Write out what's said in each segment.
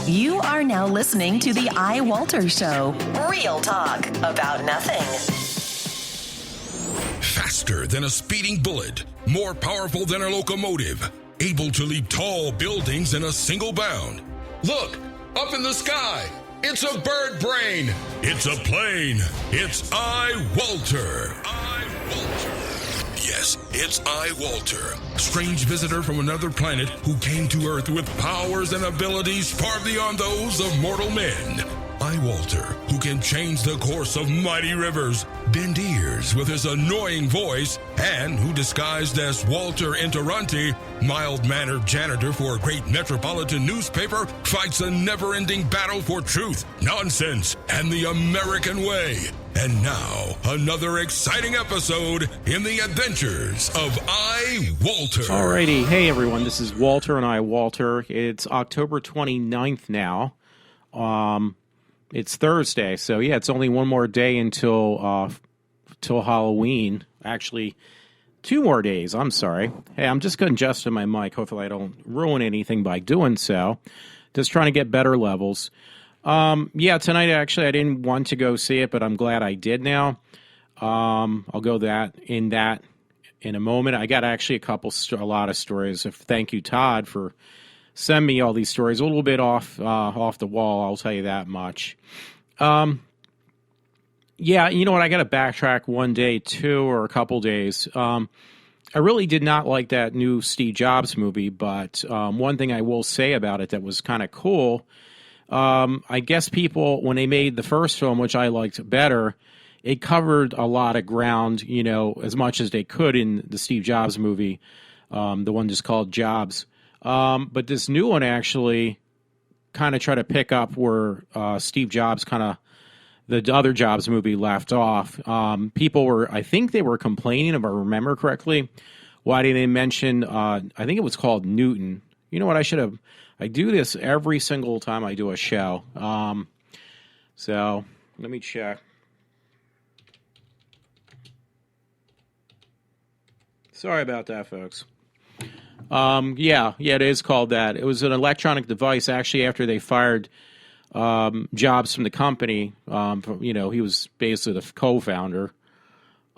You are now listening to the iWalter Show. Real talk about nothing. Faster than a speeding bullet, more powerful than a locomotive, able to leap tall buildings in a single bound. Look, up in the sky, it's a bird brain, it's a plane, it's iWalter. Yes, it's iWalter, strange visitor from another planet who came to Earth with powers and abilities far beyond those of mortal men. iWalter, who can change the course of mighty rivers, bend ears with his annoying voice, and who, disguised as Walter Interranti, mild-mannered janitor for a great metropolitan newspaper, fights a never-ending battle for truth, nonsense, and the American way. And now, another exciting episode in the adventures of iWalter. Alrighty, hey everyone, this is Walter and iWalter. It's October 29th now. It's Thursday, so yeah, it's only one more day until Halloween. Actually, 2 more days, I'm sorry. Hey, I'm just adjusting my mic. Hopefully I don't ruin anything by doing so. Just trying to get better levels. Yeah, tonight actually I didn't want to go see it, but I'm glad I did now. I'll go in a moment. I got actually a lot of stories. Thank you, Todd, for sending me all these stories. A little bit off the wall, I'll tell you that much. Yeah, you know what? I got to backtrack one day, 2 or a couple days. I really did not like that new Steve Jobs movie, but one thing I will say about it that was kind of cool. I guess people, when they made the first film, which I liked better, it covered a lot of ground, you know, as much as they could in the Steve Jobs movie, the one just called Jobs. But this new one actually kind of tried to pick up where Steve Jobs the other Jobs movie left off. People I think they were complaining, if I remember correctly, why didn't they mention, I think it was called Newton. You know what, I do this every single time I do a show. So let me check. Sorry about that, folks. Yeah, it is called that. It was an electronic device, actually, after they fired Jobs from the company. He was basically the co-founder.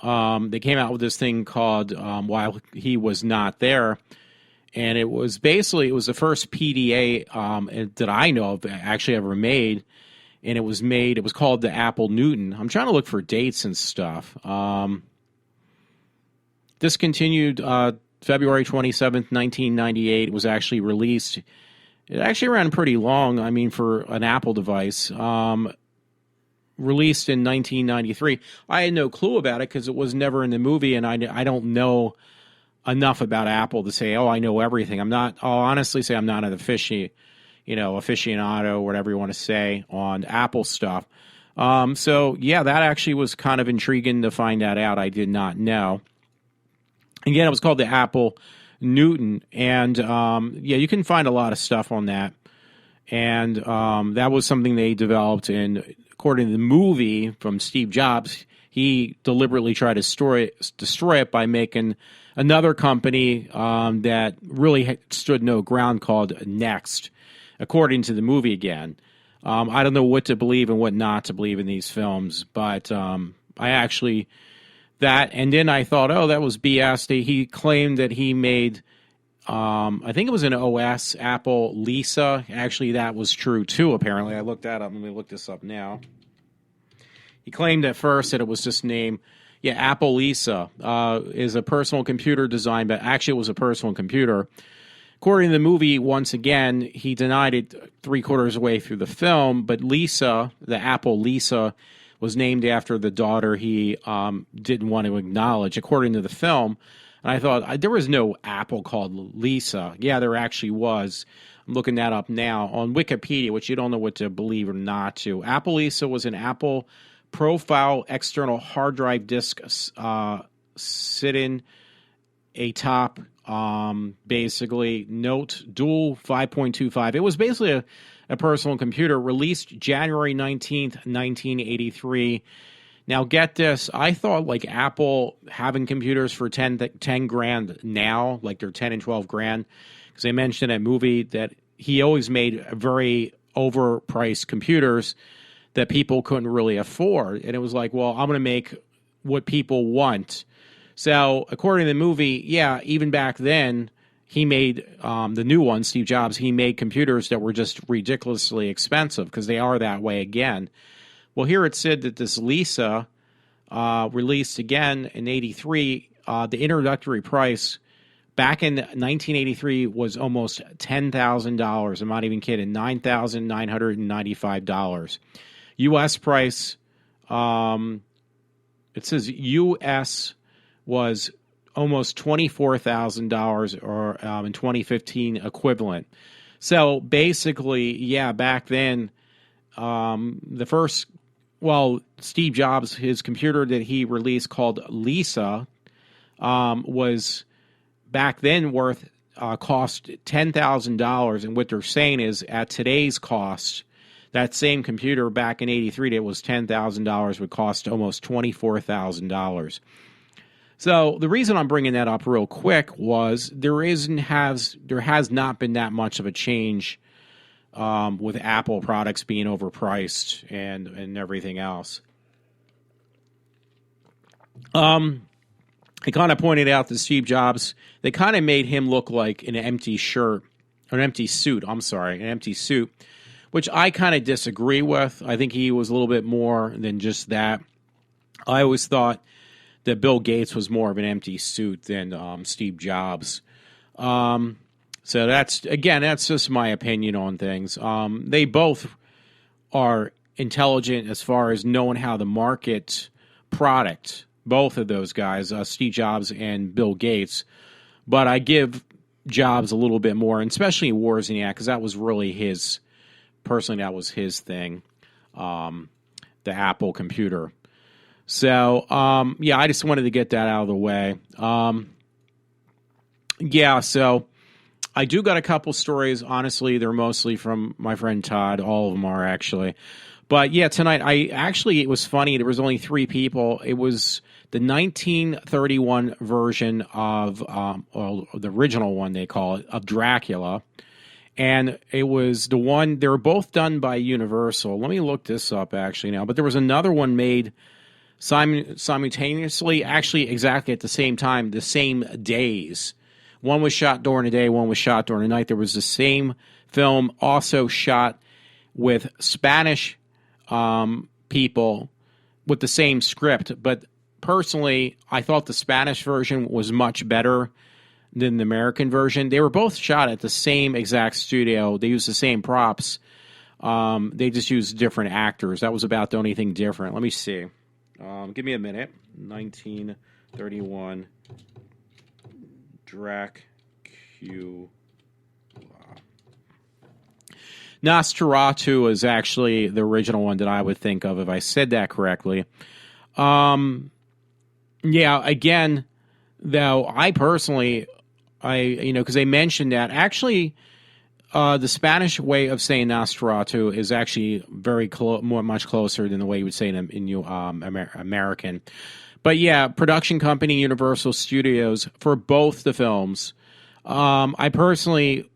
They came out with this thing called While He Was Not There. And it was the first PDA that I know of actually ever made. And it was called the Apple Newton. I'm trying to look for dates and stuff. Discontinued February 27th, 1998. It was actually released. It actually ran pretty long, for an Apple device. Released in 1993. I had no clue about it because it was never in the movie, and I don't know enough about Apple to say, I know everything. I'll honestly say I'm not an aficionado, whatever you want to say, on Apple stuff. So yeah, that actually was kind of intriguing to find that out. I did not know. Again, it was called the Apple Newton, and you can find a lot of stuff on that. And that was something they developed, and according to the movie from Steve Jobs, he deliberately tried to destroy it by making another company that really stood no ground called Next, according to the movie again. I don't know what to believe and what not to believe in these films, but and then I thought, that was BS. He claimed that he made, I think it was an OS, Apple Lisa. Actually, that was true too, apparently. I looked that up. Let me look this up now. He claimed at first that it was just named, Apple Lisa is a personal computer design, but actually it was a personal computer. According to the movie, once again, he denied it 3/4 of the way through the film, but Lisa, the Apple Lisa, was named after the daughter he didn't want to acknowledge, according to the film. And I thought, there was no Apple called Lisa. Yeah, there actually was. I'm looking that up now on Wikipedia, which you don't know what to believe or not to. Apple Lisa was an Apple profile external hard drive disk sitting atop basically Note Dual 5.25. It was basically a personal computer released January 19th, 1983. Now get this, I thought like Apple having computers for 10 grand now, like they're 10 and 12 grand, because they mentioned in that movie that he always made very overpriced computers that people couldn't really afford. And it was like, well, I'm going to make what people want. So according to the movie, yeah, even back then, he made the new one, Steve Jobs, he made computers that were just ridiculously expensive because they are that way again. Well, here it said that this Lisa released again in 83. The introductory price back in 1983 was almost $10,000. I'm not even kidding, $9,995. U.S. price, it says U.S. was almost $24,000 or in 2015 equivalent. So basically, yeah, back then, Steve Jobs, his computer that he released called Lisa was back then cost $10,000. And what they're saying is at today's cost, that same computer back in 83 that was $10,000 would cost almost $24,000. So the reason I'm bringing that up real quick was there has not been that much of a change with Apple products being overpriced and everything else. I kind of pointed out that Steve Jobs, they kind of made him look like an empty suit, which I kind of disagree with. I think he was a little bit more than just that. I always thought that Bill Gates was more of an empty suit than Steve Jobs. So that's just my opinion on things. They both are intelligent as far as knowing how to market product, both of those guys, Steve Jobs and Bill Gates. But I give Jobs a little bit more, and especially Wozniak, because that was really his thing, the Apple computer. So, I just wanted to get that out of the way. So I do got a couple stories. Honestly, they're mostly from my friend Todd. All of them are, actually. But, yeah, tonight, it was funny. There was only 3 people. It was the 1931 version of, the original one, they call it, of Dracula. And it was the one, they were both done by Universal. Let me look this up, actually, now. But there was another one made simultaneously, actually exactly at the same time, the same days. One was shot during the day, one was shot during the night. There was the same film also shot with Spanish people with the same script. But personally, I thought the Spanish version was much better than the American version. They were both shot at the same exact studio. They used the same props. They just used different actors. That was about the only thing different. Let me see. Give me a minute. 1931 Dracula. Nosferatu is actually the original one that I would think of if I said that correctly. Again, though, I personally, because they mentioned that actually. The Spanish way of saying Nosferatu is actually much closer than the way you would say it in American. But yeah, production company Universal Studios for both the films. I personally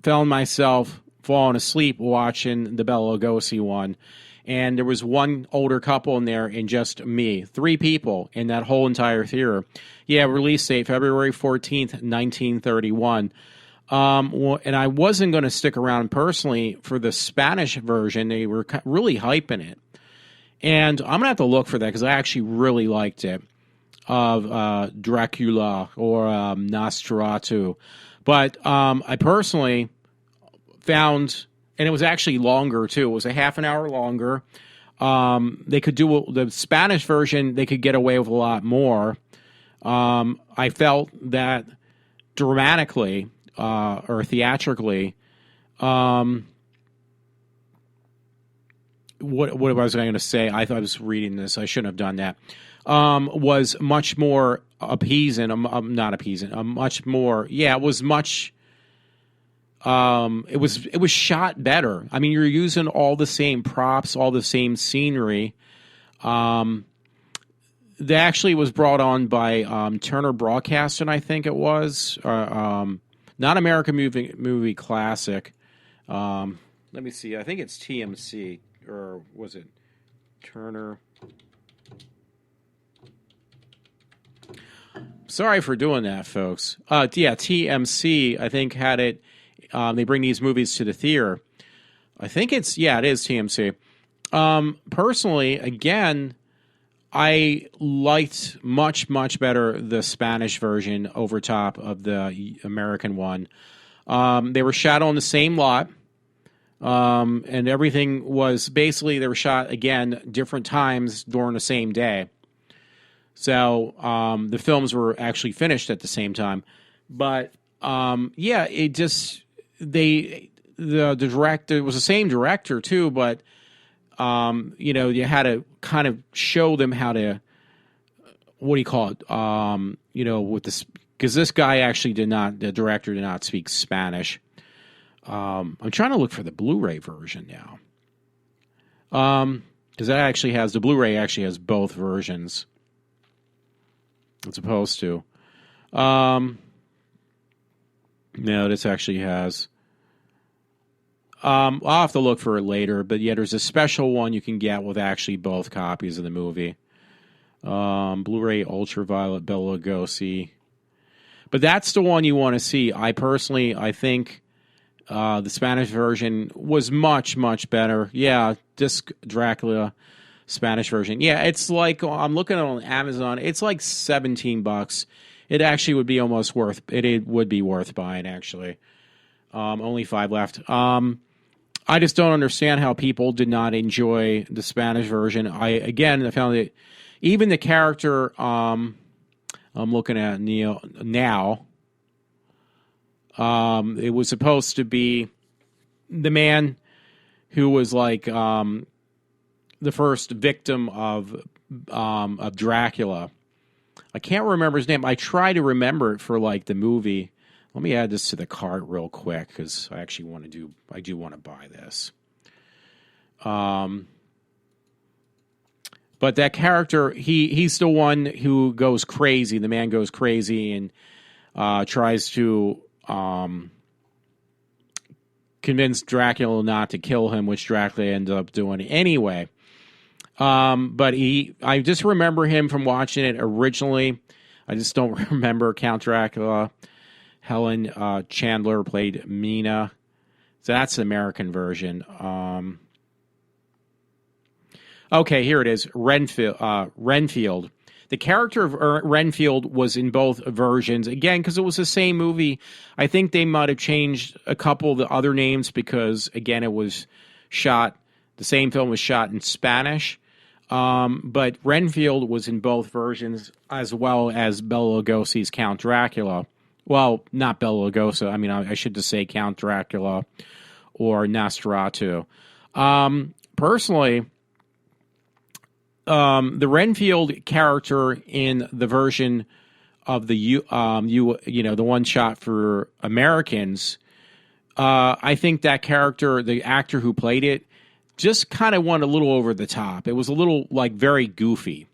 found myself falling asleep watching the Bela Lugosi one, and there was one older couple in there and just me. 3 people in that whole entire theater. Yeah, release date February 14th, 1931. And I wasn't going to stick around personally for the Spanish version. They were really hyping it. And I'm going to have to look for that because I actually really liked it, of Dracula or Nosferatu. But I personally found, and it was actually longer too. It was a half an hour longer. They could do the Spanish version. They could get away with a lot more. I felt that dramatically, or theatrically, what was I going to say? I thought I was reading this. I shouldn't have done that. Was much more appeasing. Not appeasing. Much more. Yeah, it was much. It was shot better. I mean, you're using all the same props, all the same scenery. That actually was brought on by Turner Broadcasting, I think it was. Not American Movie Classic. Let me see. I think it's TMC, or was it Turner? Sorry for doing that, folks. Yeah, TMC, I think, had it. They bring these movies to the theater. I think it is TMC. Personally, again, I liked much, much better the Spanish version over top of the American one. They were shot on the same lot, and everything was basically, they were shot, again, different times during the same day. So the films were actually finished at the same time. But, yeah, it just, the director, it was the same director, too, but, you had to kind of show them how to, what do you call it? With this, because this guy actually the director did not speak Spanish. I'm trying to look for the Blu-ray version now. Because the Blu-ray actually has both versions. As opposed to. No, this actually has. I'll have to look for it later, but yeah, there's a special one you can get with actually both copies of the movie. Blu-ray Ultraviolet Bela Lugosi. But that's the one you want to see. I think the Spanish version was much, much better. Yeah, Disc Dracula Spanish version. Yeah, it's like, I'm looking at it on Amazon. It's like $17. It actually would be almost worth it. Would be worth buying, actually. Only 5 left. I just don't understand how people did not enjoy the Spanish version. I found that even the character I'm looking at now, it was supposed to be the man who was like the first victim of Dracula. I can't remember his name. I try to remember it for like the movie. Let me add this to the cart real quick because I actually I do want to buy this. But that character, he's the one who goes crazy. The man goes crazy and tries to convince Dracula not to kill him, which Dracula ended up doing anyway. But I just remember him from watching it originally. I just don't remember Count Dracula. Helen Chandler played Mina. So that's the American version. Okay, here it is. Renfield. The character of Renfield was in both versions. Again, because it was the same movie. I think they might have changed a couple of the other names because, again, the same film was shot in Spanish. But Renfield was in both versions, as well as Bela Lugosi's Count Dracula. Well, not Bela Lugosi. I mean, I should just say Count Dracula or Nosferatu. Personally, the Renfield character in the version of the one shot for Americans, I think that character, the actor who played it, just kind of went a little over the top. It was a little like very goofy.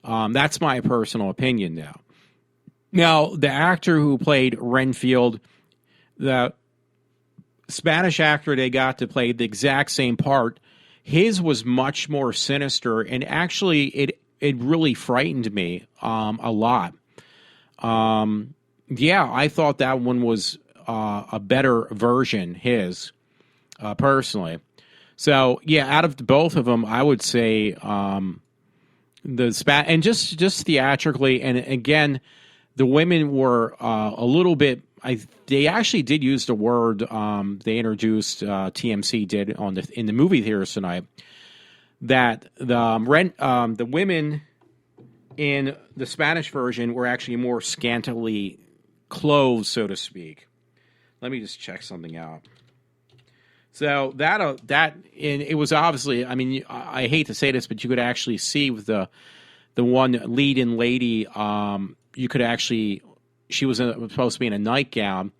That's my personal opinion now. Now, the actor who played Renfield, the Spanish actor they got to play the exact same part, his was much more sinister, and actually it really frightened me a lot. Yeah, I thought that one was a better version, his, personally. So, yeah, out of both of them, I would say and just theatrically, and again, the women were a little bit. They actually did use the word. They introduced TMC did in the movie theaters tonight that the women in the Spanish version were actually more scantily clothed, so to speak. Let me just check something out. So and it was obviously. I mean, I hate to say this, but you could actually see with the one lead-in lady. You could actually, she was supposed to be in a nightgown,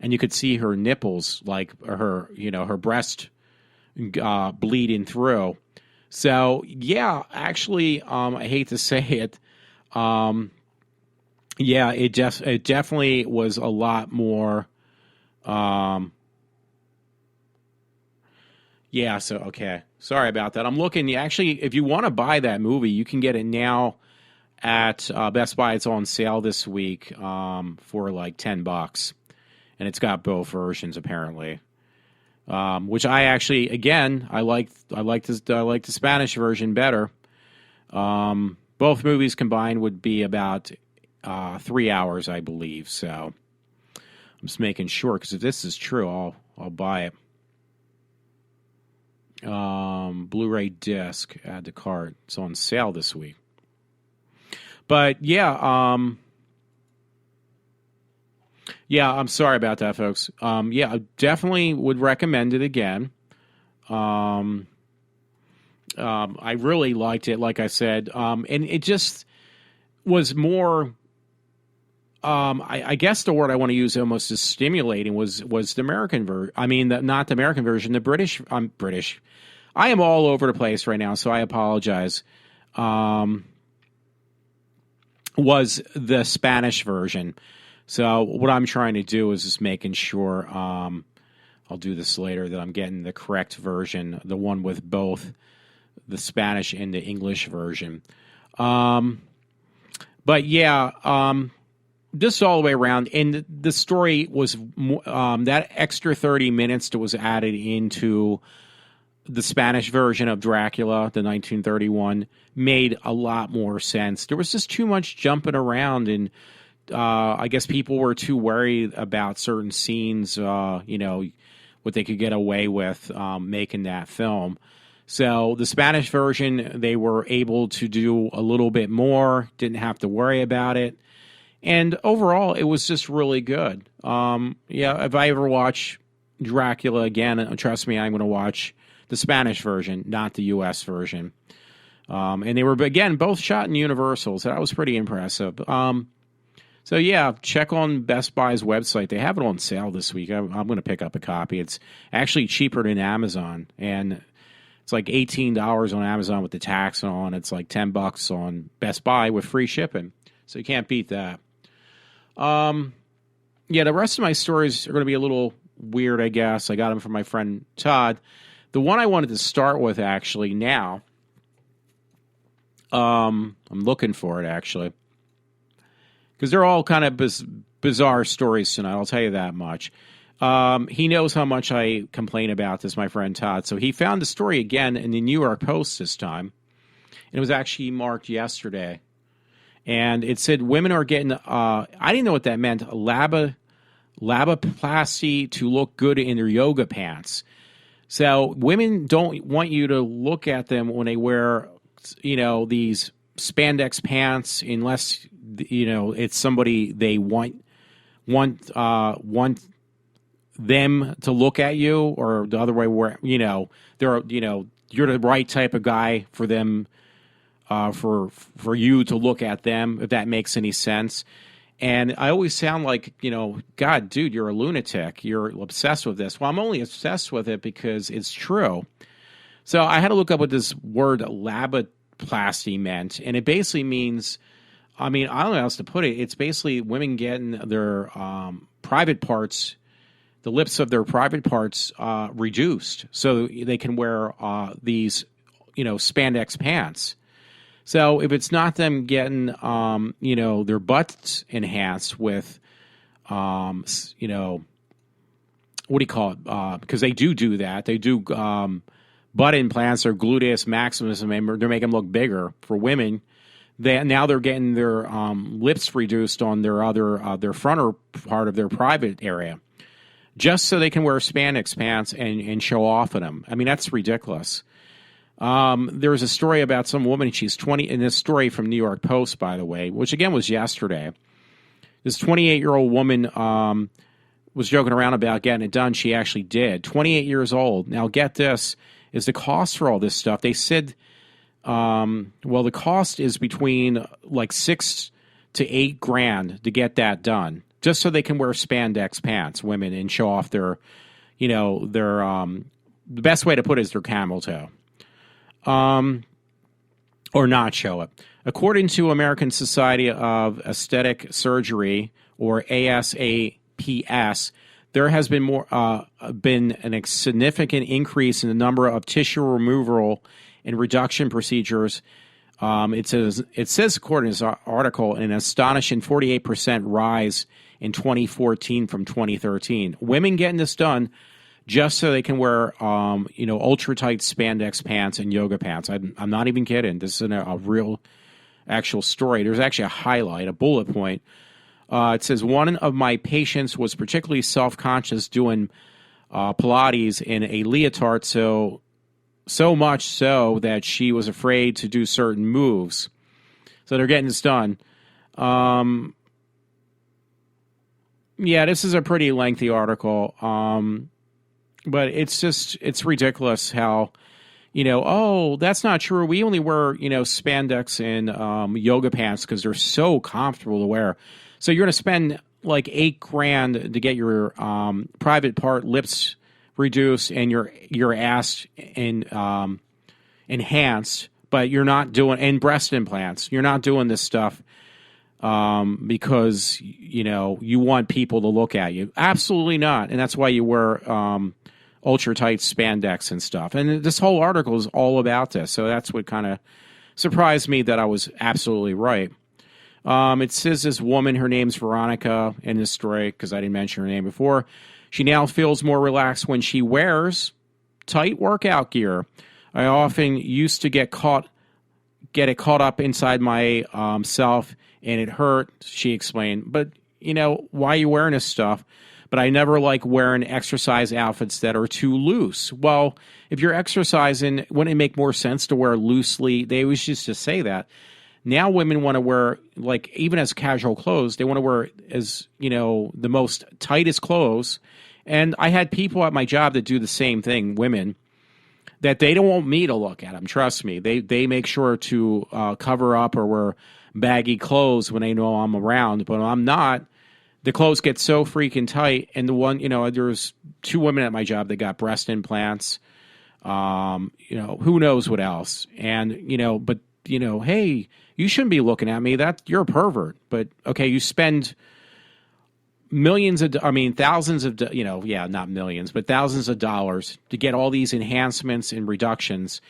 and you could see her nipples, like her breast bleeding through. So yeah, actually, I hate to say it, yeah, it definitely was a lot more. Yeah, so, okay. Sorry about that. I'm looking. Actually, if you want to buy that movie, you can get it now at Best Buy. It's on sale this week for like $10. And it's got both versions, apparently. Which I actually, again, I like the Spanish version better. Both movies combined would be about 3 hours, I believe. So I'm just making sure, because if this is true, I'll buy it. Blu-ray disc, add to cart. It's on sale this week. But yeah, I'm sorry about that, folks. Yeah, I definitely would recommend it again. I really liked it, like I said. And it just was more, I guess the word I want to use almost as stimulating was the American version. I mean, not the American version, the British. I'm British. I am all over the place right now, so I apologize. Was the Spanish version. So what I'm trying to do is just making sure, I'll do this later, that I'm getting the correct version, the one with both the Spanish and the English version. But yeah, this all the way around. And the story was, that extra 30 minutes that was added into the Spanish version of Dracula, the 1931, made a lot more sense. There was just too much jumping around, and I guess people were too worried about certain scenes, what they could get away with making that film. So the Spanish version, they were able to do a little bit more, didn't have to worry about it. And overall, it was just really good. If I ever watch Dracula again, trust me, I'm going to watch the Spanish version, not the U.S. version. And they were, again, both shot in Universal, so that was pretty impressive. So, yeah, check on Best Buy's website. They have it on sale this week. I'm going to pick up a copy. It's actually cheaper than Amazon, and it's like $18 on Amazon with the tax and all, and it's like $10 on Best Buy with free shipping. So you can't beat that. The rest of my stories are going to be a little weird, I guess. I got them from my friend Todd. The one I wanted to start with, actually, now, I'm looking for it, actually, because they're all kind of bizarre stories tonight, I'll tell you that much. He knows how much I complain about this, my friend Todd, so he found the story again in the New York Post this time, and it was actually marked yesterday, and it said women are getting, I didn't know what that meant, laboplasty to look good in their yoga pants. So women don't want you to look at them when they wear, these spandex pants, unless, it's somebody they want them to look at you, or the other way where, you're the right type of guy for them, for you to look at them, if that makes any sense. And I always sound like, God, dude, you're a lunatic. You're obsessed with this. Well, I'm only obsessed with it because it's true. So I had to look up what this word laboplasty meant. And it basically means, I don't know how else to put it. It's basically women getting their private parts, the lips of their private parts reduced so they can wear these, spandex pants. So if it's not them getting, their butts enhanced with, what do you call it? Because they do that. They do butt implants or gluteus maximus, and they're making them look bigger for women. Now they're getting their lips reduced on their their frontal part of their private area, just so they can wear spandex pants and show off in them. That's ridiculous. There was a story about some woman, she's 20, in this story from New York Post, by the way, which again was yesterday. This 28-year-old woman was joking around about getting it done. She actually did. 28 years old. Now, get this, is the cost for all this stuff. They said, the cost is between like $6,000 to $8,000 to get that done, just so they can wear spandex pants, women, and show off their, the best way to put it is their camel toe. Or not show it. According to American Society of Aesthetic Surgery, or ASAPS, there has been a significant increase in the number of tissue removal and reduction procedures. It says, according to this article, an astonishing 48% rise in 2014 from 2013. Women getting this done just so they can wear, ultra tight spandex pants and yoga pants. I'm not even kidding. This is a real, actual story. There's actually a highlight, a bullet point. It says, one of my patients was particularly self-conscious doing Pilates in a leotard, so much so that she was afraid to do certain moves. So they're getting this done. This is a pretty lengthy article. But it's ridiculous how, that's not true. We only wear, spandex and yoga pants because they're so comfortable to wear. So you're going to spend like $8,000 to get your private part lips reduced and your ass enhanced, but you're not doing, and breast implants. You're not doing this stuff because you want people to look at you. Absolutely not, and that's why you wear ultra tight spandex and stuff. And this whole article is all about this, so that's what kind of surprised me that I was absolutely right. It says this woman, her name's Veronica in this story, because I didn't mention her name before. She now feels more relaxed when she wears tight workout gear. I often used to get it caught up inside my self, and it hurt, she explained. But, why are you wearing this stuff? But I never like wearing exercise outfits that are too loose. Well, if you're exercising, wouldn't it make more sense to wear loosely? They always used to say that. Now women want to wear, like, even as casual clothes, they want to wear as, the most tightest clothes. And I had people at my job that do the same thing, women, that they don't want me to look at them. Trust me. They make sure to cover up or wear baggy clothes when they know I'm around. But when I'm not, the clothes get so freaking tight. And the one, there's 2 women at my job that got breast implants. Who knows what else. And, but, hey, you shouldn't be looking at me. You're a pervert. But okay, you spend thousands of, not millions, but thousands of dollars to get all these enhancements and reductions.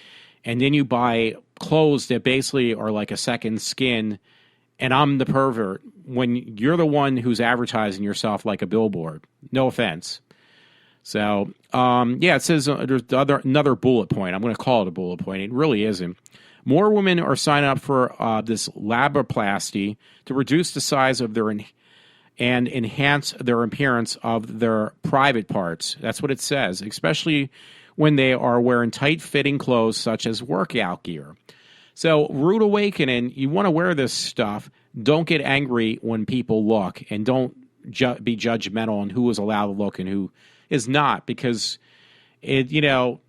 And then you buy clothes that basically are like a second skin. And I'm the pervert when you're the one who's advertising yourself like a billboard. No offense. So, it says there's another bullet point. I'm going to call it a bullet point. It really isn't. More women are signing up for this laboplasty to reduce the size of their and enhance their appearance of their private parts. That's what it says, especially when they are wearing tight-fitting clothes such as workout gear. So, rude awakening, you want to wear this stuff. Don't get angry when people look, and don't be judgmental on who is allowed to look and who is not, because if you don't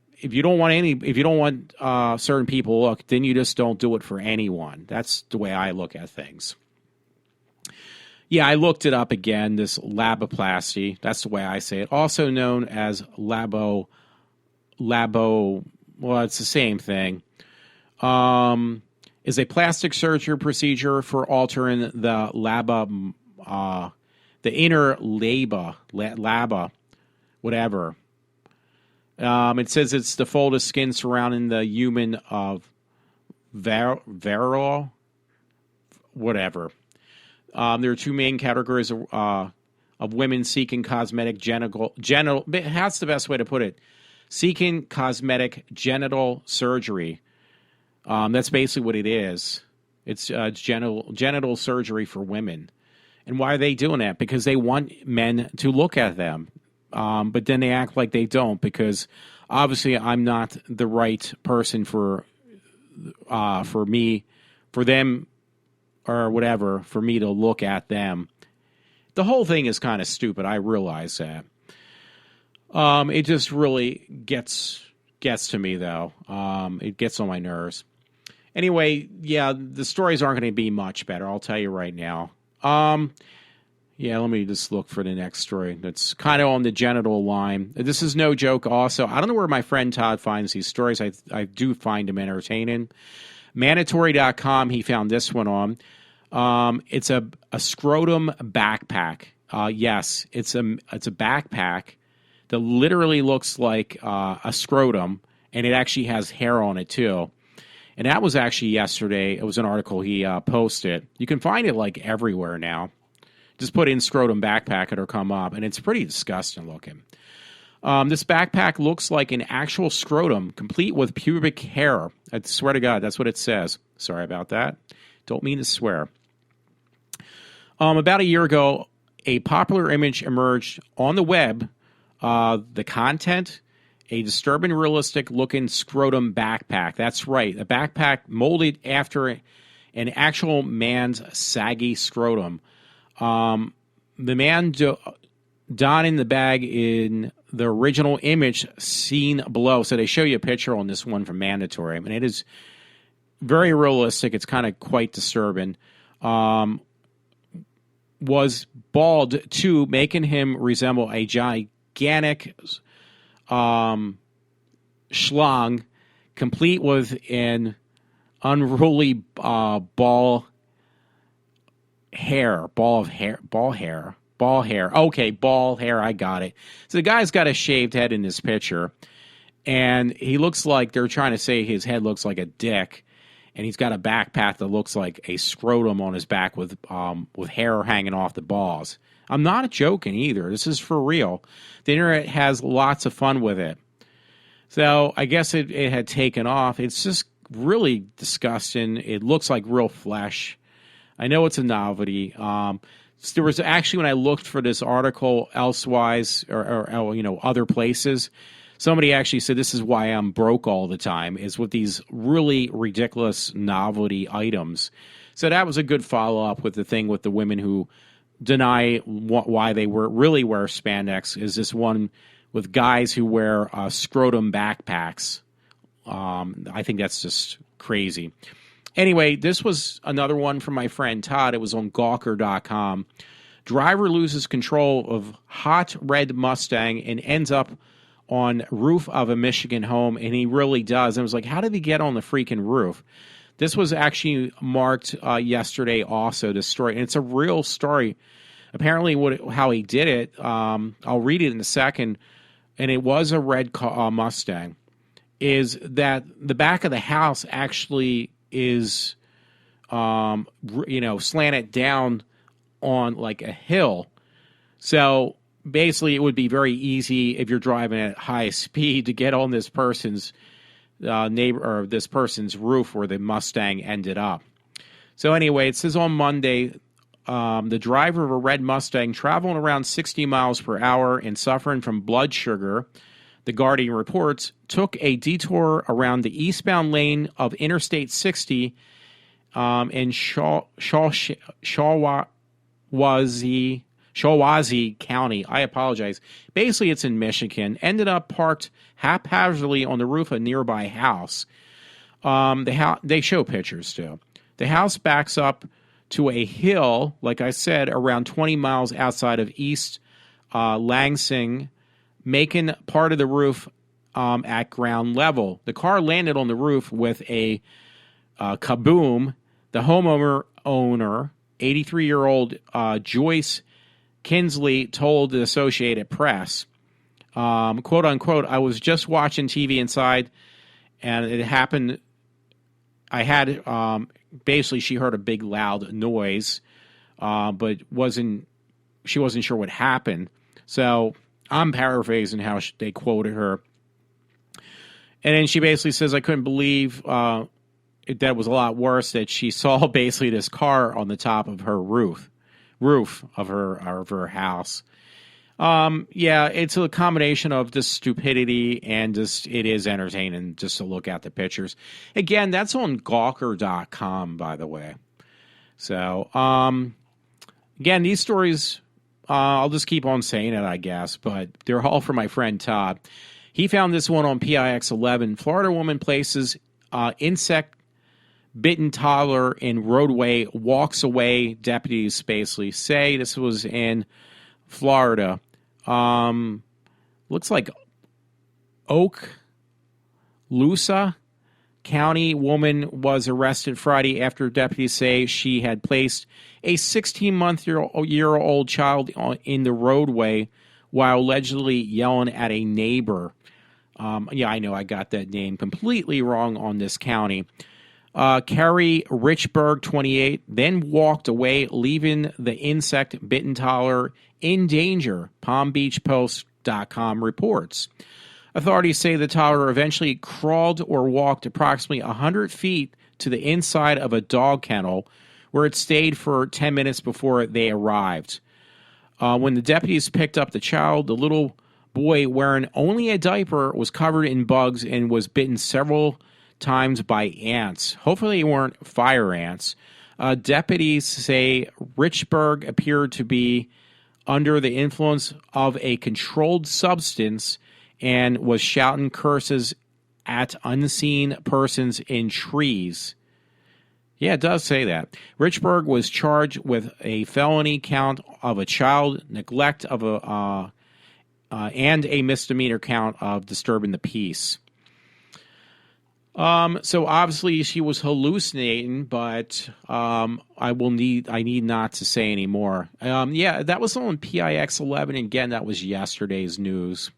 want certain people to look, then you just don't do it for anyone. That's the way I look at things. Yeah, I looked it up again, this laboplasty. That's the way I say it. Also known as well, it's the same thing. Is a plastic surgery procedure for altering the inner labia, whatever. It says it's the fold of skin surrounding the human of varroa, whatever. There are 2 main categories of women seeking cosmetic genital. That's the best way to put it. Seeking cosmetic genital surgery. That's basically what it is. It's genital surgery for women. And why are they doing that? Because they want men to look at them. But then they act like they don't, because obviously I'm not the right person for them, or whatever, for me to look at them. The whole thing is kind of stupid. I realize that. It just really gets to me, though. It gets on my nerves. Anyway, yeah, the stories aren't going to be much better. I'll tell you right now. Let me just look for the next story. That's kind of on the genital line. This is no joke also. I don't know where my friend Todd finds these stories. I do find them entertaining. Mandatory.com, he found this one on. It's a scrotum backpack. Yes, it's a backpack that literally looks like a scrotum, and it actually has hair on it too. And that was actually yesterday. It was an article he posted. You can find it like everywhere now. Just put in scrotum backpack, it'll come up, and it's pretty disgusting looking. This backpack looks like an actual scrotum, complete with pubic hair. I swear to God, that's what it says. Sorry about that. Don't mean to swear. About a year ago, a popular image emerged on the web. The content, a disturbing realistic looking scrotum backpack. That's right, a backpack molded after an actual man's saggy scrotum. The man donning the bag in the original image seen below. So they show you a picture on this one from Mandatory. I mean, it is very realistic. It's kind of quite disturbing. Was bald too, making him resemble a gigantic schlong, complete with an unruly ball hair. Okay, ball hair. I got it. So the guy's got a shaved head in this picture, and he looks like they're trying to say his head looks like a dick, and he's got a backpack that looks like a scrotum on his back with hair hanging off the balls. I'm not joking either. This is for real. The internet has lots of fun with it. So I guess it had taken off. It's just really disgusting. It looks like real flesh. I know it's a novelty. There was actually, when I looked for this article elsewise or other places, somebody actually said this is why I'm broke all the time, is with these really ridiculous novelty items. So that was a good follow-up with the thing with the women who deny why they really wear spandex, is this one with guys who wear scrotum backpacks. I think that's just crazy. Anyway, this was another one from my friend Todd. It was on Gawker.com. Driver loses control of hot red Mustang and ends up on roof of a Michigan home, and he really does. And I was like, how did he get on the freaking roof? This was actually marked yesterday also, this story. And it's a real story. Apparently how he did it, I'll read it in a second, and it was a red Mustang, is that the back of the house actually is, slanted down on like a hill. So basically it would be very easy if you're driving at high speed to get on this person's this person's roof where the Mustang ended up. So anyway, it says on Monday, the driver of a red Mustang traveling around 60 miles per hour and suffering from blood sugar, the Guardian reports, took a detour around the eastbound lane of Interstate 60 in Shawazi County. I apologize. Basically, it's in Michigan. Ended up parked haphazardly on the roof of a nearby house. They show pictures, too. The house backs up to a hill, like I said, around 20 miles outside of East Lansing, making part of the roof at ground level. The car landed on the roof with a kaboom. The homeowner, 83-year-old Joyce Kinsley, told the Associated Press, quote unquote, I was just watching TV inside and it happened. I had, basically she heard a big loud noise, but she wasn't sure what happened. So I'm paraphrasing how they quoted her. And then she basically says, I couldn't believe that was a lot worse, that she saw basically this car on the top of her roof of her house. Yeah, it's a combination of just stupidity and just it is entertaining just to look at the pictures. Again, that's on Gawker.com, by the way. So, again, these stories, I'll just keep on saying it, I guess, but they're all for my friend Todd. He found this one on PIX11. Florida woman places insect-bitten toddler in roadway, walks away. Deputies basically say this was in Florida. Looks like Okaloosa, County woman was arrested Friday after deputies say she had placed a 16-month-old child in the roadway while allegedly yelling at a neighbor. Yeah, I know I got that name completely wrong on this county. Carrie Richburg, 28, then walked away, leaving the insect-bitten toddler in danger, PalmBeachPost.com reports. Authorities say the toddler eventually crawled or walked approximately 100 feet to the inside of a dog kennel, where it stayed for 10 minutes before they arrived. When the deputies picked up the child, the little boy, wearing only a diaper, was covered in bugs and was bitten several times by ants. Hopefully they weren't fire ants. Deputies say Richburg appeared to be under the influence of a controlled substance and was shouting curses at unseen persons in trees. Yeah, it does say that. Richburg was charged with a felony count of a child neglect of and a misdemeanor count of disturbing the peace. So obviously she was hallucinating, but I need not to say any more. Yeah, that was on PIX 11. Again, that was yesterday's news.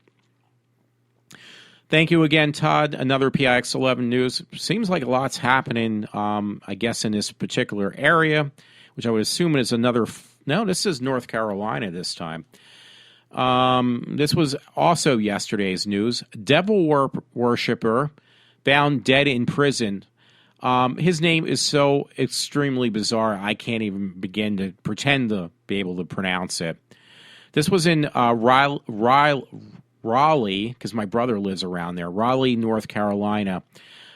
Thank you again, Todd. Another PIX 11 news. Seems like a lot's happening, I guess, in this particular area, which I would assume is another... No, this is North Carolina this time. This was also yesterday's news. Devil worshiper found dead in prison. His name is so extremely bizarre, I can't even begin to pretend to be able to pronounce it. This was in Raleigh, because my brother lives around there, Raleigh, North Carolina.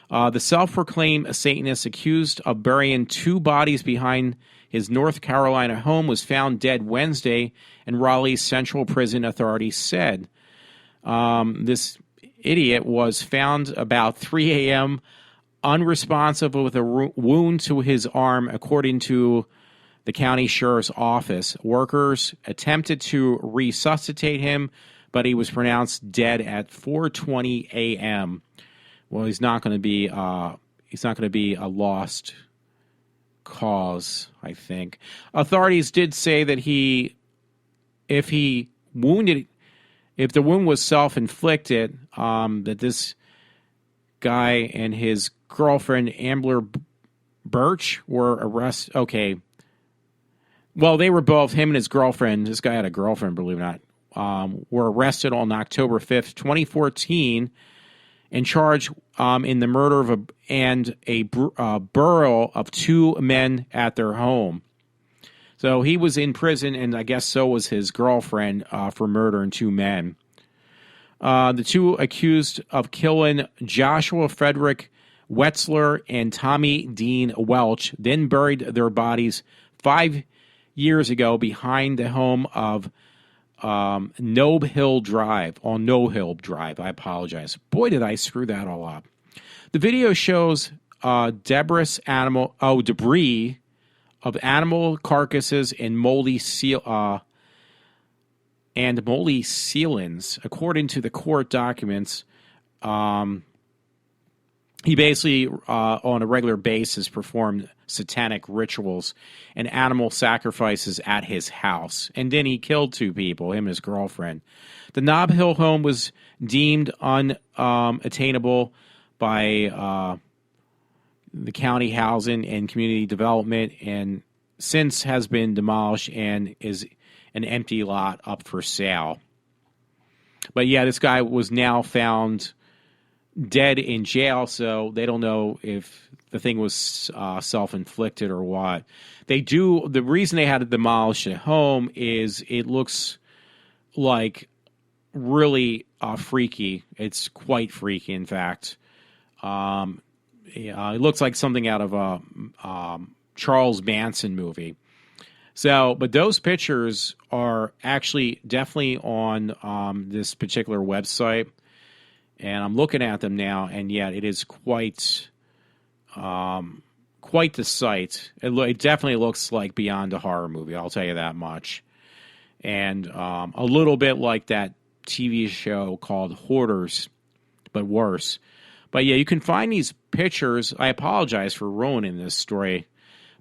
The self-proclaimed Satanist accused of burying two bodies behind his North Carolina home was found dead Wednesday, and Raleigh's Central Prison authorities said. This idiot was found about 3 a.m. unresponsive with a wound to his arm, according to the county sheriff's office. Workers attempted to resuscitate him, but he was pronounced dead at 4:20 a.m. Well, he's not going to be a lost cause, I think. Authorities did say that if the wound was self-inflicted, that this guy and his girlfriend, Ambler Birch, were arrested. Okay. Well, they were both, him and his girlfriend, this guy had a girlfriend, believe it or not, were arrested on October 5th, 2014, and charged in the murder of a burial of two men at their home. So he was in prison, and I guess so was his girlfriend, for murdering two men. The two accused of killing Joshua Frederick Wetzler and Tommy Dean Welch then buried their bodies 5 years ago behind the home of Nob Hill Drive, on No Hill Drive. I apologize. Boy, did I screw that all up. The video shows debris of animal carcasses and moldy sealings. According to the court documents, he basically, on a regular basis, performed satanic rituals and animal sacrifices at his house. And then he killed two people, him and his girlfriend. The Nob Hill home was deemed unattainable by the county housing and community development, and since has been demolished and is an empty lot up for sale. But yeah, this guy was now found dead in jail, so they don't know if the thing was self-inflicted or what. The reason they had to demolish the home is it looks like really freaky. It's quite freaky, in fact. It looks like something out of a Charles Manson movie. So, but those pictures are actually definitely on this particular website, and I'm looking at them now, and yeah, it is quite the sight. It definitely looks like beyond a horror movie, I'll tell you that much. And a little bit like that TV show called Hoarders, but worse. But yeah, you can find these pictures. I apologize for ruining this story,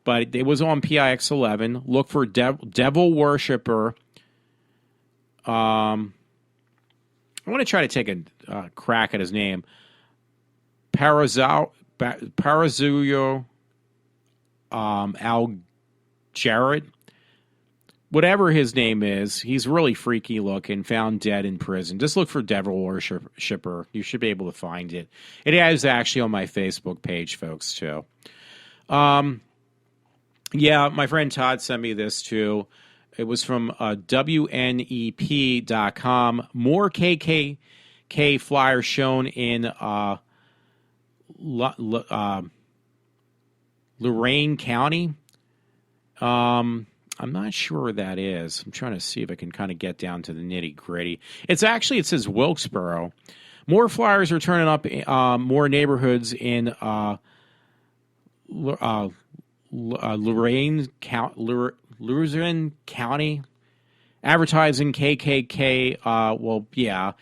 but it was on PIX11. Look for devil worshiper. I want to try to take a crack at his name. Parazuyo Al Jarrett. Whatever his name is, he's really freaky looking, found dead in prison. Just look for devil worshiper. You should be able to find it. It is actually on my Facebook page, folks, too. Yeah, my friend Todd sent me this, too. It was from WNEP.com. More KKK flyers shown in Lorain County. I'm not sure where that is. I'm trying to see if I can kind of get down to the nitty gritty. It says Wilkesboro. More flyers are turning up more neighborhoods in Lorain County. Advertising KKK. Well, yeah.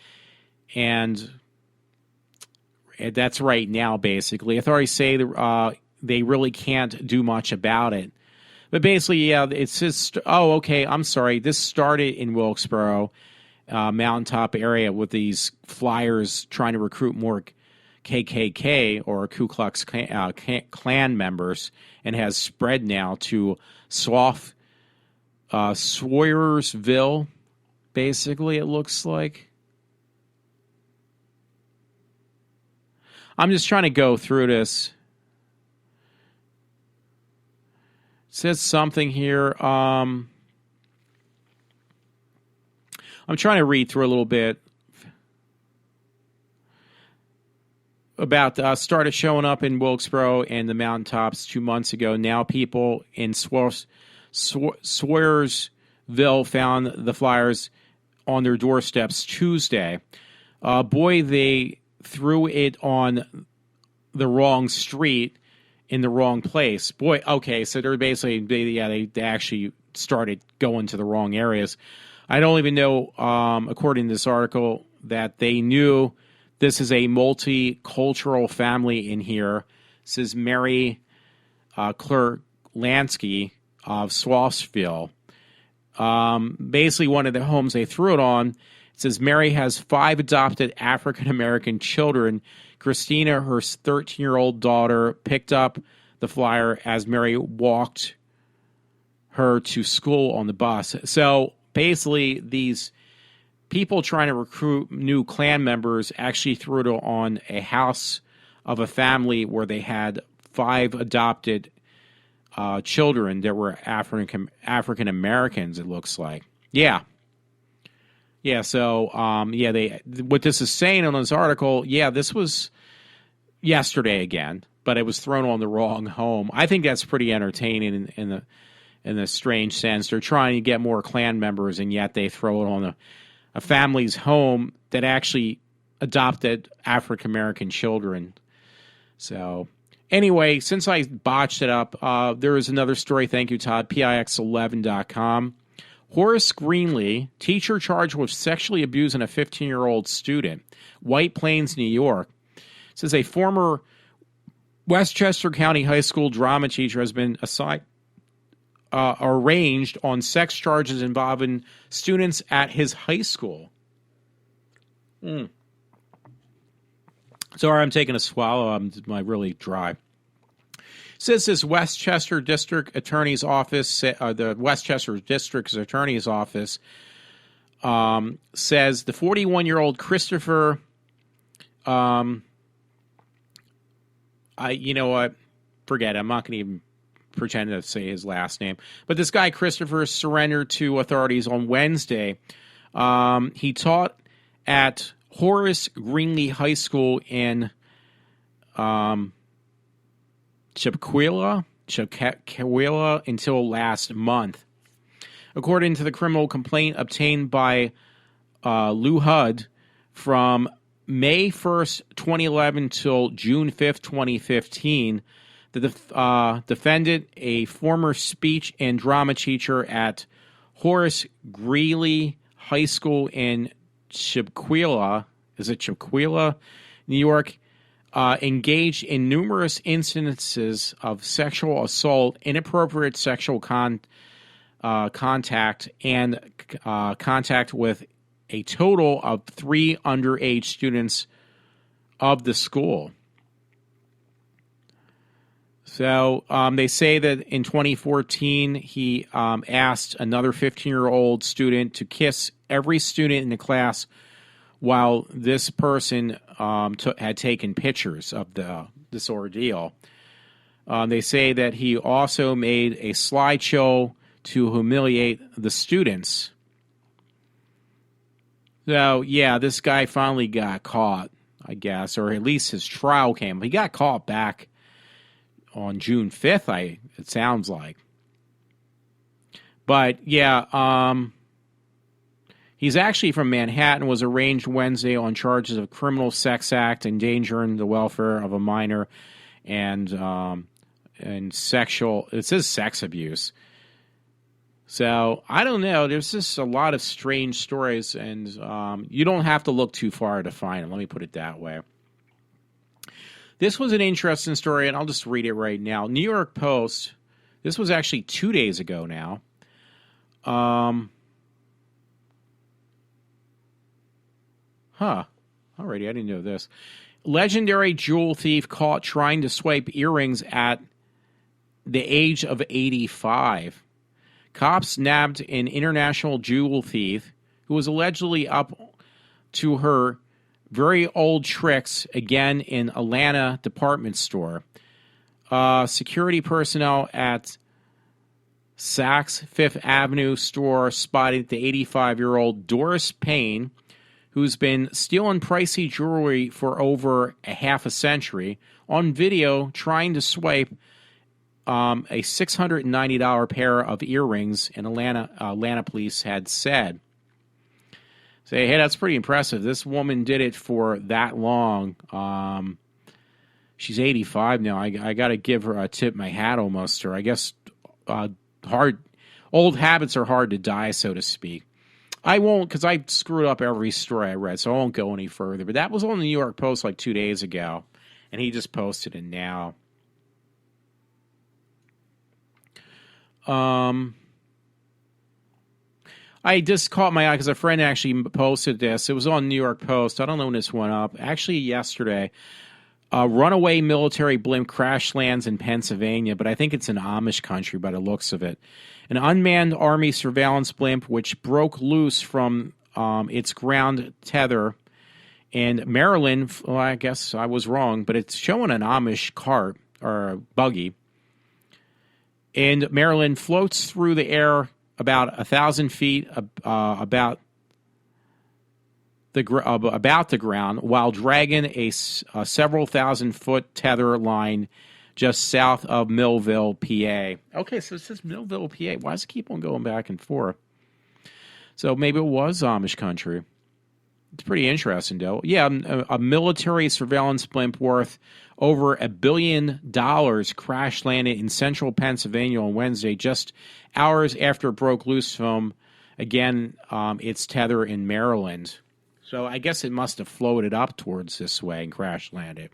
And that's right now, basically. Authorities say they really can't do much about it. But basically, yeah, it says, okay, I'm sorry. This started in Wilkesboro, mountaintop area with these flyers trying to recruit more KKK or Ku Klux Klan members and has spread now to Sawyersville, basically, it looks like. I'm just trying to go through this. Says something here. I'm trying to read through a little bit about started showing up in Wilkesboro and the mountaintops 2 months ago. Now people in Sawyersville found the flyers on their doorsteps Tuesday. Boy, they threw it on the wrong street. In the wrong place. Boy, okay, so they're basically, they actually started going to the wrong areas. I don't even know, according to this article, that they knew this is a multicultural family in here. This is Mary Lansky of Swaffsville. Basically, one of the homes they threw it on, it says Mary has 5 adopted African-American children. Christina, her 13-year-old daughter, picked up the flyer as Mary walked her to school on the bus. So basically, these people trying to recruit new Klan members actually threw it on a house of a family where they had 5 adopted children that were African Americans, it looks like. Yeah. Yeah, so, what this is saying on this article, yeah, this was yesterday again, but it was thrown on the wrong home. I think that's pretty entertaining in the strange sense. They're trying to get more Klan members, and yet they throw it on a family's home that actually adopted African-American children. So, anyway, since I botched it up, there is another story. Thank you, Todd. PIX11.com. Horace Greenlee, teacher charged with sexually abusing a 15-year-old student, White Plains, New York, says a former Westchester County High School drama teacher has been arraigned on sex charges involving students at his high school. Sorry, I'm taking a swallow. I'm really dry. Says this Westchester District Attorney's Office, the Westchester District Attorney's Office, says the 41-year-old Christopher, you know what? Forget it. I'm not going to even pretend to say his last name. But this guy, Christopher, surrendered to authorities on Wednesday. He taught at Horace Greenlee High School in Chippewa until last month. According to the criminal complaint obtained by Lou Hud from May 1st, 2011 till June 5th, 2015, the defendant, a former speech and drama teacher at Horace Greeley High School in Chippewa, New York, engaged in numerous instances of sexual assault, inappropriate sexual contact, and contact with a total of 3 underage students of the school. So they say that in 2014, he asked another 15-year-old student to kiss every student in the class while this person had taken pictures of this ordeal. They say that he also made a slideshow to humiliate the students. So, yeah, this guy finally got caught, I guess, or at least his trial came. He got caught back on June 5th, it sounds like. But, yeah, he's actually from Manhattan, was arraigned Wednesday on charges of criminal sex act, endangering the welfare of a minor, and sexual, it says sex abuse. So, I don't know. There's just a lot of strange stories, and you don't have to look too far to find them. Let me put it that way. This was an interesting story, and I'll just read it right now. New York Post, this was actually 2 days ago now. Alrighty, I didn't know this. Legendary jewel thief caught trying to swipe earrings at the age of 85. Cops nabbed an international jewel thief who was allegedly up to her very old tricks again in Atlanta department store. Security personnel at Saks Fifth Avenue store spotted the 85-year-old Doris Payne, who's been stealing pricey jewelry for over a half a century, on video trying to swipe a $690 pair of earrings, and Atlanta police had said. Say, hey, that's pretty impressive. This woman did it for that long. She's 85 now. I got to give her a tip my hat almost, or I guess old habits are hard to die, so to speak. I won't, because I screwed up every story I read, so I won't go any further. But that was on the New York Post like 2 days ago, and he just posted it now. I just caught my eye because a friend actually posted this. It was on New York Post. I don't know when this went up. Actually, yesterday. A runaway military blimp crash lands in Pennsylvania, but I think it's in Amish country by the looks of it. An unmanned Army surveillance blimp, which broke loose from its ground tether in Maryland. Well, I guess I was wrong, but it's showing an Amish cart or a buggy. And Maryland floats through the air about 1,000 feet about the ground, while dragging a several thousand-foot tether line just south of Millville, PA. Okay, so it says Millville, PA. Why does it keep on going back and forth? So maybe it was Amish country. It's pretty interesting, though. Yeah, a military surveillance blimp worth over $1 billion crash landed in central Pennsylvania on Wednesday, just hours after it broke loose from, again, its tether in Maryland. So I guess it must have floated up towards this way and crash landed.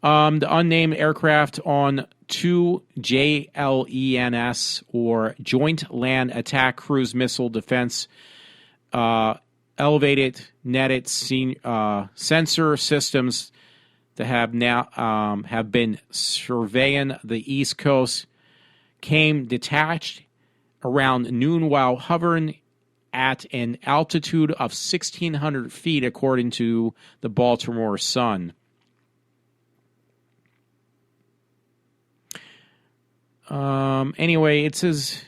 The unnamed aircraft on 2 JLENS, or Joint Land Attack Cruise Missile Defense elevated netted sensor systems that have now have been surveying the East Coast, came detached around noon while hovering at an altitude of 1,600 feet, according to the Baltimore Sun. Anyway, it says...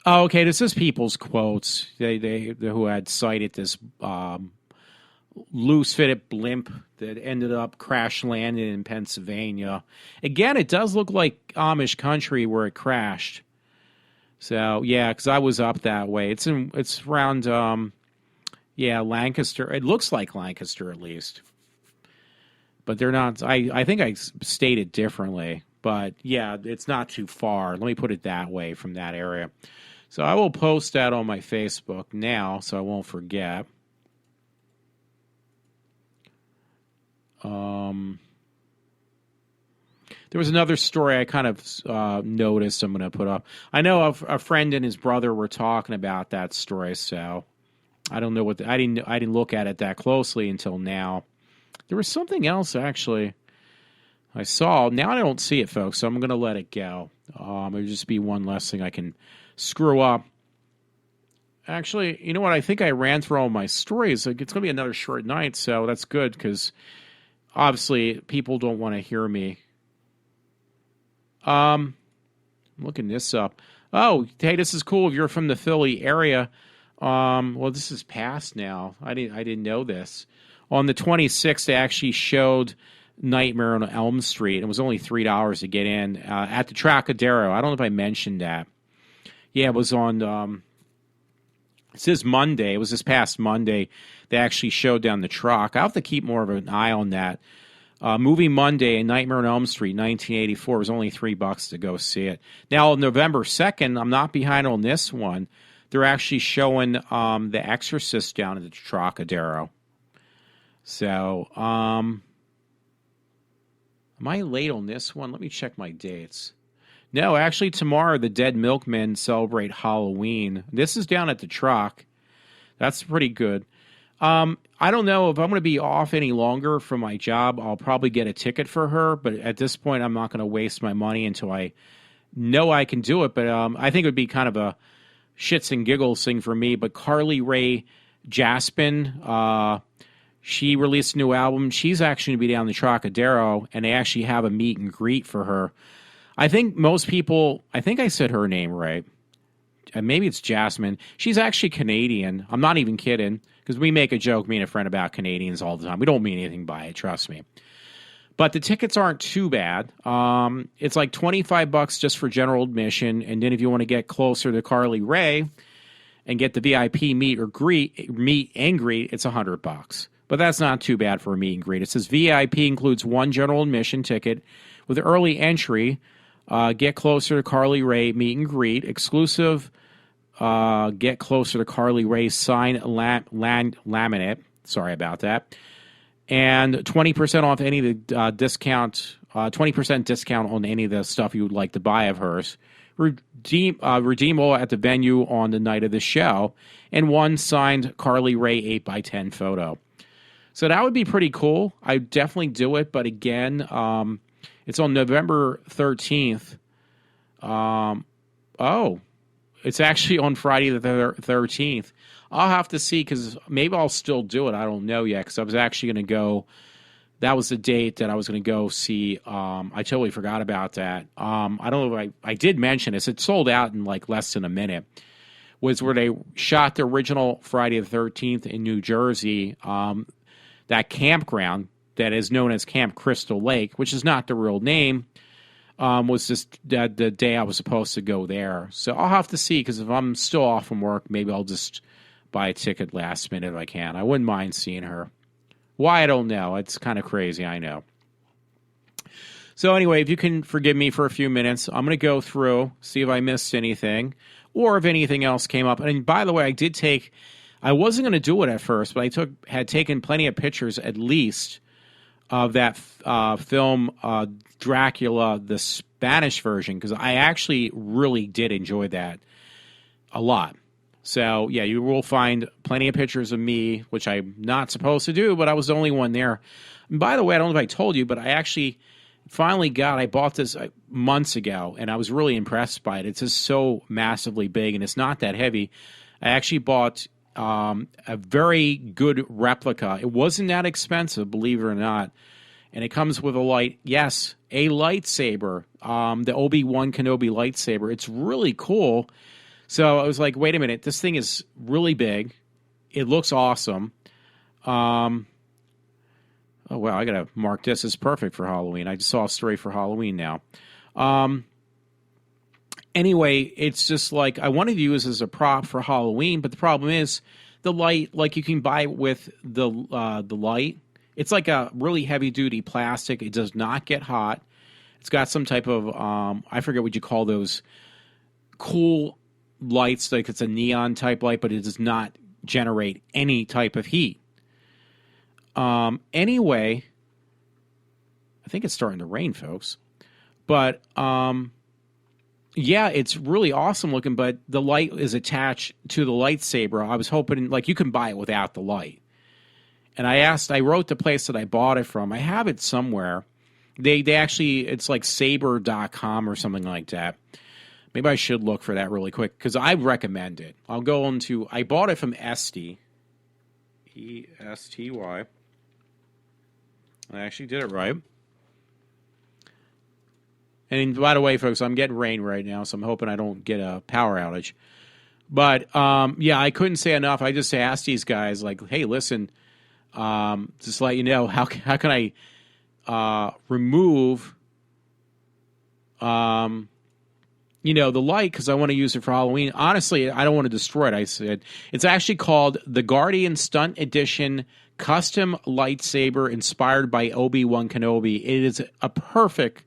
Oh, okay, this is people's quotes. They who had cited this loose-fitted blimp that ended up crash landing in Pennsylvania. Again, it does look like Amish country where it crashed. So yeah, because I was up that way. It's around Lancaster. It looks like Lancaster at least, but they're not. I think I stated differently, but yeah, it's not too far. Let me put it that way from that area. So I will post that on my Facebook now, so I won't forget. There was another story I kind of noticed I'm going to put up. I know a friend and his brother were talking about that story, so I don't know I didn't look at it that closely until now. There was something else actually I saw. Now I don't see it, folks, so I'm going to let it go. It'll just be one less thing I can screw up. Actually, you know what? I think I ran through all my stories. Like, it's going to be another short night, so that's good because obviously people don't want to hear me. I'm looking this up. Oh, hey, this is cool if you're from the Philly area. Well, this is past now. I didn't know this. On the 26th, they actually showed Nightmare on Elm Street. It was only $3 to get in at the Trocadero. I don't know if I mentioned that. Yeah, it was on. It says Monday. It was this past Monday. They actually showed down the Troc. I'll have to keep more of an eye on that. Movie Monday, Nightmare on Elm Street, 1984. It was only $3 to go see it. Now, on November 2nd, I'm not behind on this one. They're actually showing The Exorcist down at the Trocadero. So, am I late on this one? Let me check my dates. No, actually, tomorrow, the Dead Milkmen celebrate Halloween. This is down at the Troc. That's pretty good. I don't know if I'm going to be off any longer from my job. I'll probably get a ticket for her, but at this point, I'm not going to waste my money until I know I can do it. But I think it would be kind of a shits and giggles thing for me. But Carly Rae Jepsen, she released a new album. She's actually going to be down the Trocadero, and they actually have a meet and greet for her. I think most people, I think I said her name right. Maybe it's Jasmine. She's actually Canadian. I'm not even kidding, because we make a joke, me and a friend, about Canadians all the time. We don't mean anything by it, trust me. But the tickets aren't too bad. It's like $25 just for general admission, and then if you want to get closer to Carly Rae and get the VIP meet and greet, it's $100. But that's not too bad for a meet and greet. It says VIP includes one general admission ticket with early entry. Get closer to Carly Rae meet and greet, exclusive. Get closer to Carly Rae sign laminate. Sorry about that. And 20% off any of the discount. 20% discount on any of the stuff you would like to buy of hers. Redeemable at the venue on the night of the show, and one signed Carly Rae 8x10 photo. So that would be pretty cool. I'd definitely do it, but again, it's on November 13th. It's actually on Friday the 13th. I'll have to see, because maybe I'll still do it. I don't know yet, because I was actually going to go. That was the date that I was going to go see. I totally forgot about that. I don't know if I did mention this. It sold out in like less than a minute. Was where they shot the original Friday the 13th in New Jersey. That campground that is known as Camp Crystal Lake, which is not the real name, was just the day I was supposed to go there. So I'll have to see, because if I'm still off from work, maybe I'll just buy a ticket last minute if I can. I wouldn't mind seeing her. Why, I don't know. It's kind of crazy, I know. So anyway, if you can forgive me for a few minutes, I'm going to go through, see if I missed anything, or if anything else came up. And by the way, I wasn't going to do it at first, but I had taken plenty of pictures, at least, of that film Dracula, the Spanish version, because I actually really did enjoy that a lot. So, yeah, you will find plenty of pictures of me, which I'm not supposed to do, but I was the only one there. And by the way, I don't know if I told you, but I actually I bought this months ago, and I was really impressed by it. It's just so massively big, and it's not that heavy. I actually bought a very good replica. It wasn't that expensive, believe it or not. And it comes with a lightsaber, the Obi-Wan Kenobi lightsaber. It's really cool. So I was like, wait a minute, this thing is really big. It looks awesome. Oh, wow, I got to mark this as perfect for Halloween. I just saw a story for Halloween now. Anyway, it's just like I wanted to use as a prop for Halloween, but the problem is the light, like you can buy with the light. It's like a really heavy-duty plastic. It does not get hot. It's got some type of, I forget what you call those cool lights, like it's a neon type light, but it does not generate any type of heat. Anyway, I think it's starting to rain, folks. But, yeah, it's really awesome looking, but the light is attached to the lightsaber. I was hoping, like, you can buy it without the light. And I wrote the place that I bought it from. I have it somewhere. They actually, it's like saber.com or something like that. Maybe I should look for that really quick because I recommend it. I bought it from Esty. E-S-T-Y. I actually did it right. And by the way, folks, I'm getting rain right now, so I'm hoping I don't get a power outage. But, yeah, I couldn't say enough. I just asked these guys, like, hey, listen, just let you know, how can I remove, the light because I want to use it for Halloween. Honestly, I don't want to destroy it. I said it's actually called the Guardian Stunt Edition Custom Lightsaber inspired by Obi-Wan Kenobi. It is a perfect,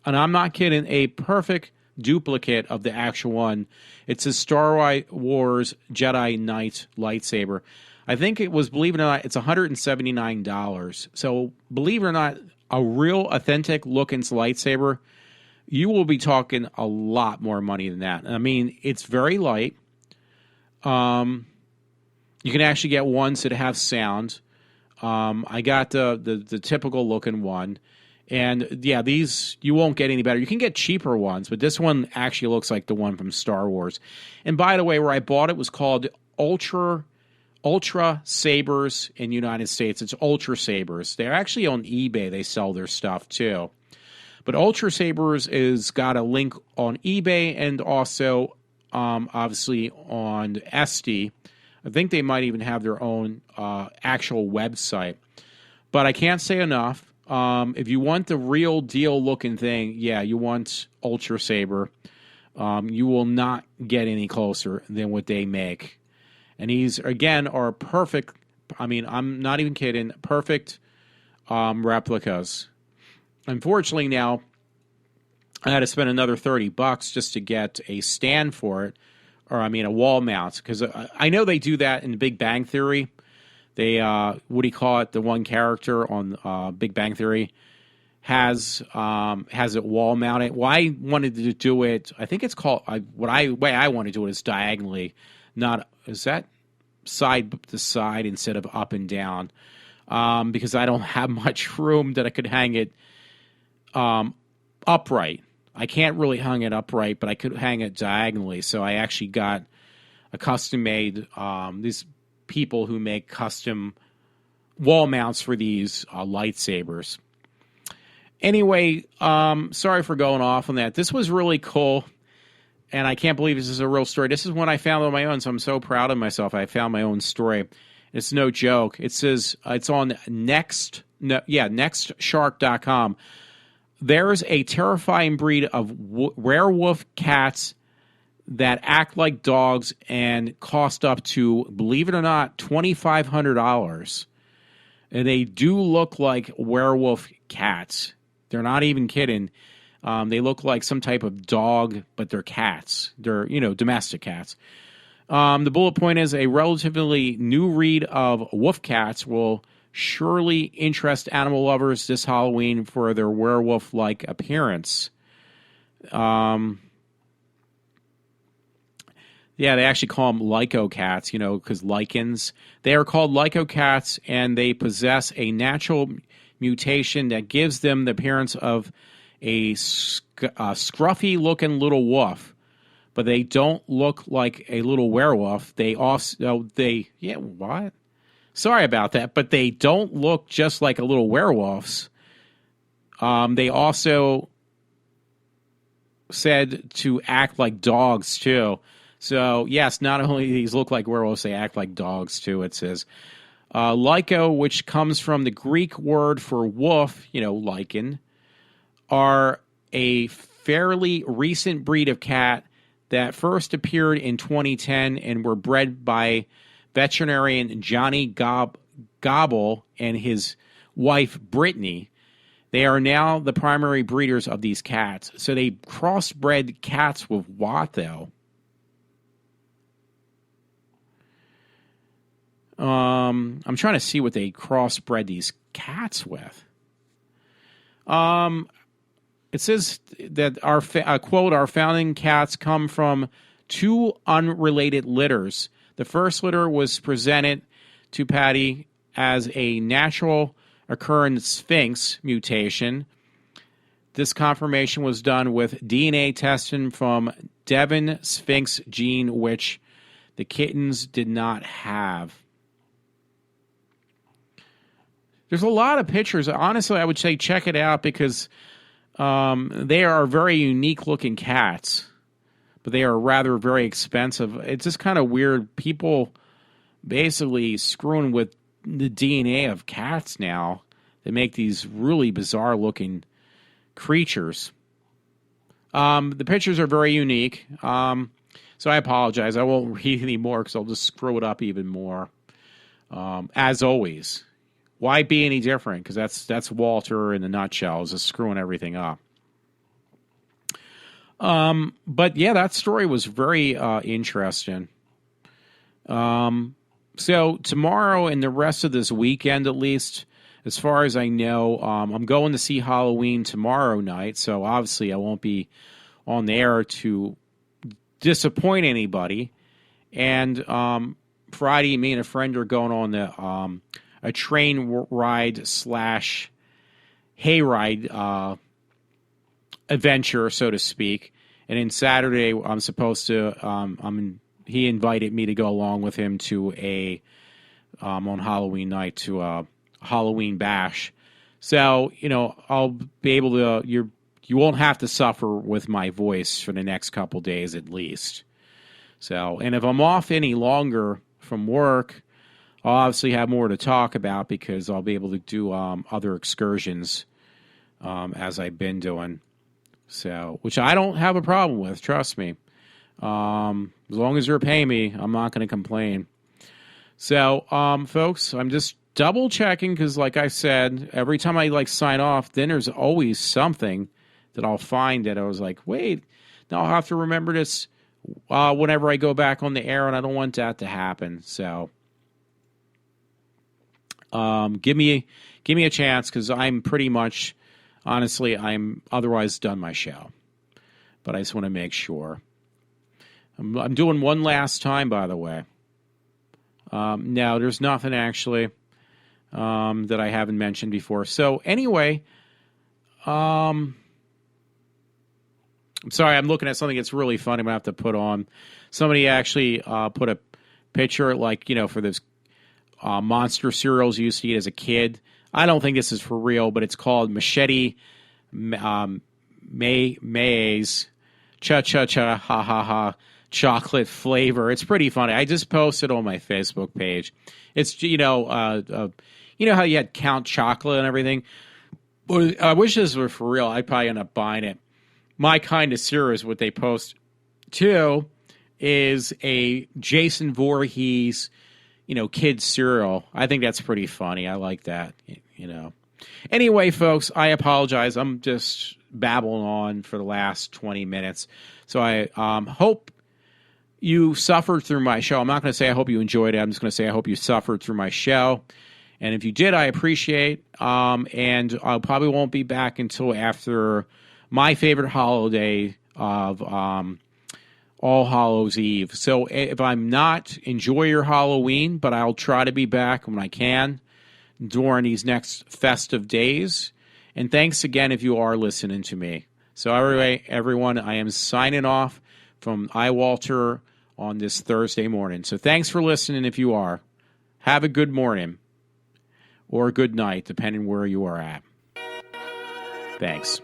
and I'm not kidding, a perfect duplicate of the actual one. It's a Star Wars Jedi Knight lightsaber. I think it was, believe it or not, it's $179. So believe it or not, a real authentic looking lightsaber, you will be talking a lot more money than that. I mean, it's very light. You can actually get ones that have sound. I got the typical looking one. And yeah, these, you won't get any better. You can get cheaper ones, but this one actually looks like the one from Star Wars. And by the way, where I bought it was called Ultra Sabers in the United States. It's Ultra Sabers. They're actually on eBay. They sell their stuff too. But Ultra Sabers is got a link on eBay and also obviously on Esty. I think they might even have their own actual website. But I can't say enough. If you want the real deal looking thing, yeah, you want Ultra Saber. You will not get any closer than what they make. And these, again, are perfect. I mean, I'm not even kidding. Perfect replicas. Unfortunately, now I had to spend another $30 just to get a stand for it, or I mean, a wall mount, because I know they do that in Big Bang Theory. They, what do you call it? The one character on Big Bang Theory has it wall mounted. Well, I wanted to do it. I think it's called. Way I want to do it is diagonally. Not is that side to side instead of up and down, because I don't have much room that I could hang it upright. I can't really hang it upright, but I could hang it diagonally. So I actually got a custom made. These people who make custom wall mounts for these lightsabers. Anyway, sorry for going off on that. This was really cool, and I can't believe this is a real story. This is one I found on my own, so I'm so proud of myself. I found my own story. It's no joke. It says it's on nextshark.com. There's a terrifying breed of werewolf cats that act like dogs and cost up to, believe it or not, $2,500. And they do look like werewolf cats. They're not even kidding. They look like some type of dog, but they're cats. They're, domestic cats. The bullet point is a relatively new breed of wolf cats will surely interest animal lovers this Halloween for their werewolf-like appearance. Yeah, they actually call them lyco cats, because lichens. They are called lyco cats, and they possess a natural mutation that gives them the appearance of a scruffy-looking little wolf. But they don't look like a little werewolf. What? Sorry about that, but they don't look just like a little werewolves. They also said to act like dogs, too. So, yes, not only these look like werewolves, they act like dogs, too, it says. Lyco, which comes from the Greek word for wolf, lichen, are a fairly recent breed of cat that first appeared in 2010 and were bred by veterinarian Johnny Gobble and his wife, Brittany. They are now the primary breeders of these cats. So they crossbred cats with what, though? I'm trying to see what they crossbred these cats with. It says that quote, our founding cats come from 2 unrelated litters. The first litter was presented to Patty as a natural occurring Sphinx mutation. This confirmation was done with DNA testing from Devon Sphinx gene, which the kittens did not have. There's a lot of pictures. Honestly, I would say check it out because they are very unique-looking cats, but they are rather very expensive. It's just kind of weird. People basically screwing with the DNA of cats now. They make these really bizarre-looking creatures. The pictures are very unique, so I apologize. I won't read any more because I'll just screw it up even more. As always. Why be any different? Because that's Walter in a nutshell, is just screwing everything up. But yeah, that story was very interesting. So tomorrow and the rest of this weekend, at least, as far as I know, I'm going to see Halloween tomorrow night. So obviously, I won't be on the air to disappoint anybody. And Friday, me and a friend are going on a train ride / hayride adventure, so to speak. And then Saturday, I'm supposed to. He invited me to go along with him to on Halloween night to a Halloween bash. So I'll be able to. You won't have to suffer with my voice for the next couple days at least. So, and if I'm off any longer from work, I'll obviously have more to talk about because I'll be able to do other excursions as I've been doing. So, which I don't have a problem with, trust me. As long as you're paying me, I'm not going to complain. So, folks, I'm just double checking because, like I said, every time I sign off, then there's always something that I'll find that I was like, wait, now I'll have to remember this whenever I go back on the air, and I don't want that to happen. So. Give me a chance because I'm pretty much, honestly, I'm otherwise done my show. But I just want to make sure. I'm doing one last time, by the way. No, there's nothing actually that I haven't mentioned before. So anyway, I'm sorry, I'm looking at something that's really funny. I'm going to have to put on. Somebody actually put a picture for this monster cereals you used to eat as a kid. I don't think this is for real, but it's called Machete Maize Cha-cha-cha ha-ha-ha chocolate flavor. It's pretty funny. I just posted on my Facebook page. It's, how you had Count Chocolate and everything? I wish this were for real. I'd probably end up buying it. My kind of cereal is what they post, too, is a Jason Voorhees kids cereal. I think that's pretty funny. I like that, Anyway, folks, I apologize. I'm just babbling on for the last 20 minutes. So I hope you suffered through my show. I'm not going to say I hope you enjoyed it. I'm just going to say I hope you suffered through my show. And if you did, I appreciate. And I probably won't be back until after my favorite holiday of All Hallows Eve. So if I'm not, enjoy your Halloween, but I'll try to be back when I can during these next festive days. And thanks again if you are listening to me. So anyway, everyone, I am signing off from iWalter on this Thursday morning. So thanks for listening if you are. Have a good morning or a good night, depending where you are at. Thanks.